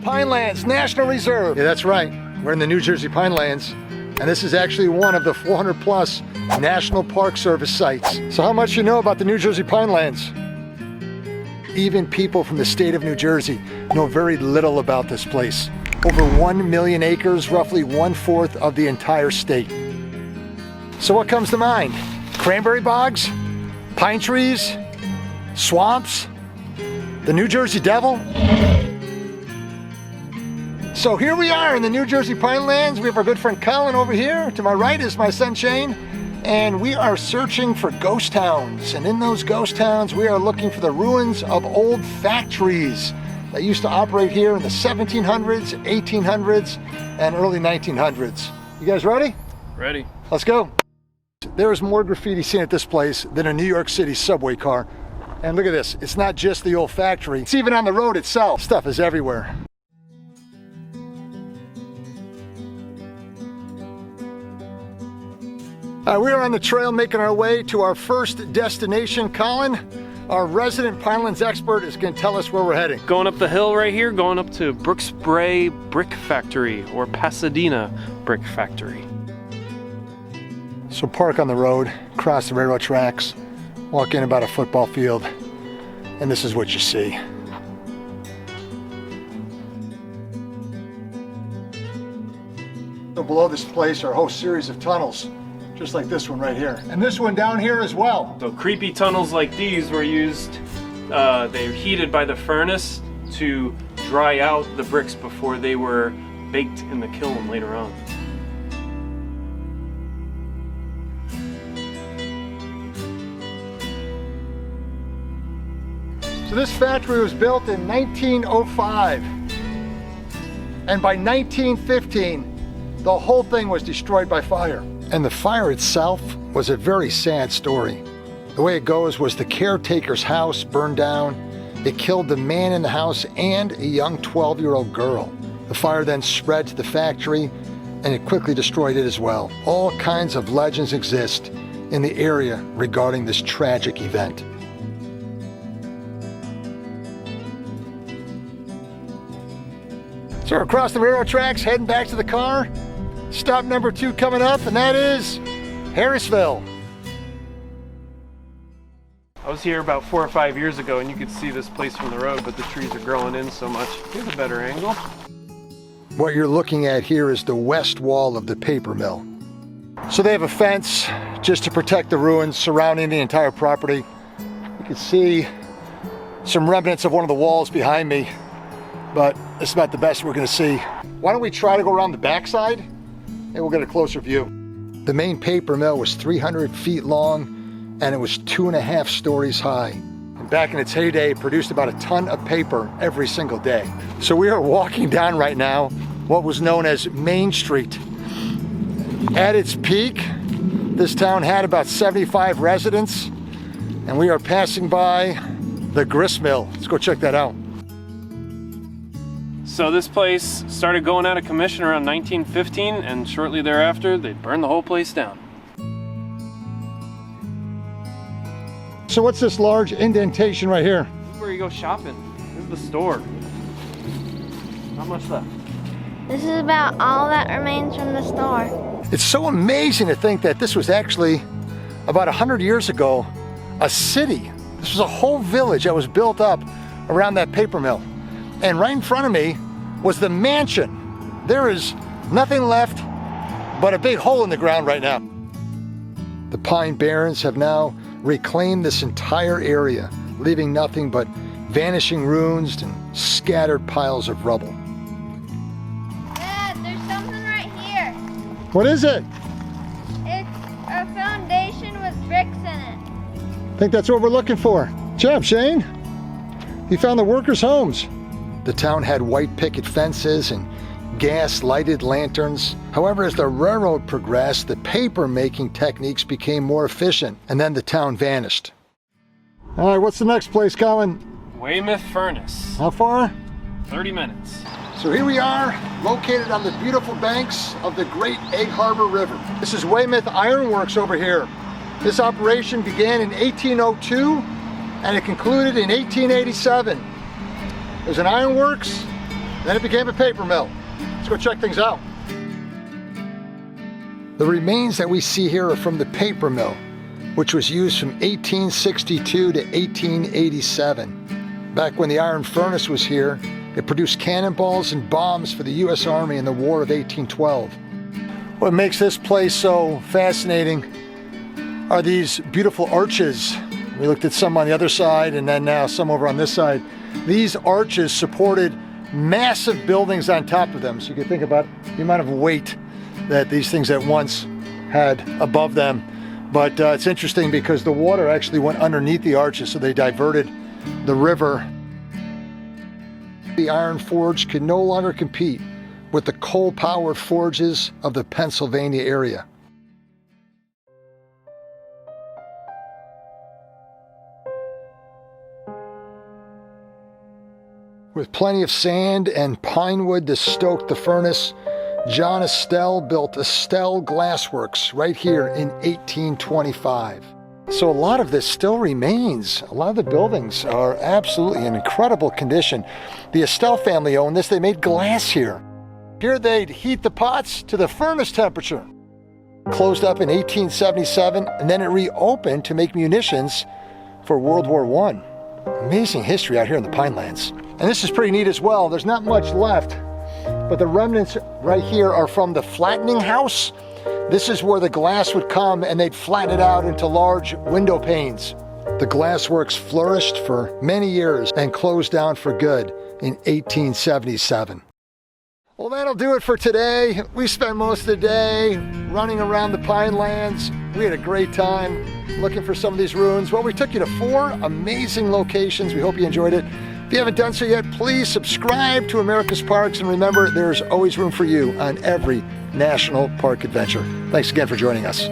Pinelands National Reserve. Yeah, that's right. We're in the New Jersey Pinelands, and this is actually one of the 400 plus National Park Service sites. So how much you know about the New Jersey Pinelands? Even people from the state of New Jersey know very little about this place. Over 1 million acres, roughly 1/4 of the entire state. So what comes to mind? Cranberry bogs? Pine trees? Swamps? The New Jersey Devil? So here we are in the New Jersey Pinelands. We have our good friend Colin over here. To my right is my son Shane. And we are searching for ghost towns. And in those ghost towns, we are looking for the ruins of old factories that used to operate here in the 1700s, 1800s, and early 1900s. You guys ready? Ready. Let's go. There is more graffiti seen at this place than a New York City subway car. And look at this. It's not just the old factory. It's even on the road itself. Stuff is everywhere. We are on the trail making our way to our first destination. Colin, our resident Pinelands expert, is going to tell us where we're heading. Going up the hill right here, going up to Brooksbury Brick Factory, or Pasadena Brick Factory. So park on the road, cross the railroad tracks, walk in about a football field, and this is what you see. So below this place are a whole series of tunnels, just like this one right here. And this one down here as well. So creepy tunnels like these were used, they're heated by the furnace to dry out the bricks before they were baked in the kiln later on. So this factory was built in 1905. And by 1915, the whole thing was destroyed by fire. And the fire itself was a very sad story. The way it goes was the caretaker's house burned down. It killed the man in the house and a young 12-year-old girl. The fire then spread to the factory and it quickly destroyed it as well. All kinds of legends exist in the area regarding this tragic event. So we're across the railroad tracks, heading back to the car. Stop number 2 coming up, and that is Harrisville. I was here about 4 or 5 years ago, and you could see this place from the road, but the trees are growing in so much. Here's a better angle. What you're looking at here is the west wall of the paper mill. So they have a fence just to protect the ruins surrounding the entire property. You can see some remnants of one of the walls behind me, but it's about the best we're gonna see. Why don't we try to go around the backside and we'll get a closer view. The main paper mill was 300 feet long and it was 2.5 stories high. And back in its heyday, it produced about a ton of paper every single day. So we are walking down right now what was known as Main Street. At its peak, this town had about 75 residents, and we are passing by the grist mill. Let's go check that out. So this place started going out of commission around 1915, and shortly thereafter, they burned the whole place down. So what's this large indentation right here? This is where you go shopping. This is the store. Not much left. This is about all that remains from the store. It's so amazing to think that this was actually, about 100 years ago, a city. This was a whole village that was built up around that paper mill. And right in front of me was the mansion. There is nothing left but a big hole in the ground right now. The Pine Barrens have now reclaimed this entire area, leaving nothing but vanishing ruins and scattered piles of rubble. Dad, there's something right here. What is it? It's a foundation with bricks in it. I think that's what we're looking for. Good job, Shane. You found the workers' homes. The town had white picket fences and gas-lighted lanterns. However, as the railroad progressed, the paper-making techniques became more efficient, and then the town vanished. All right, what's the next place, Colin? Weymouth Furnace. How far? 30 minutes. So here we are, located on the beautiful banks of the Great Egg Harbor River. This is Weymouth Ironworks over here. This operation began in 1802, and it concluded in 1887. There's an ironworks, Then it became a paper mill. Let's go check things out. The remains that we see here are from the paper mill, which was used from 1862 to 1887. Back when the iron furnace was here, it produced cannonballs and bombs for the U.S. Army in the War of 1812. What makes this place so fascinating are these beautiful arches. We looked at some on the other side and then now some over on this side. These arches supported massive buildings on top of them. So you can think about the amount of weight that these things at once had above them. But it's interesting because the water actually went underneath the arches, so they diverted the river. The iron forge could no longer compete with the coal-powered forges of the Pennsylvania area. With plenty of sand and pine wood to stoke the furnace, John Estelle built Estelle Glassworks right here in 1825. So a lot of this still remains. A lot of the buildings are absolutely in incredible condition. The Estelle family owned this. They made glass here. Here they'd heat the pots to the furnace temperature. Closed up in 1877, and then it reopened to make munitions for World War I. Amazing history out here in the Pinelands. And this is pretty neat as well. There's not much left, but the remnants right here are from the flattening house. This is where the glass would come and they'd flatten it out into large window panes. The glassworks flourished for many years and closed down for good in 1877. Well, that'll do it for today. We spent most of the day running around the Pinelands. We had a great time looking for some of these ruins. Well, we took you to 4 amazing locations. We hope you enjoyed it. If you haven't done so yet, please subscribe to America's Parks, and remember, there's always room for you on every national park adventure. Thanks again for joining us.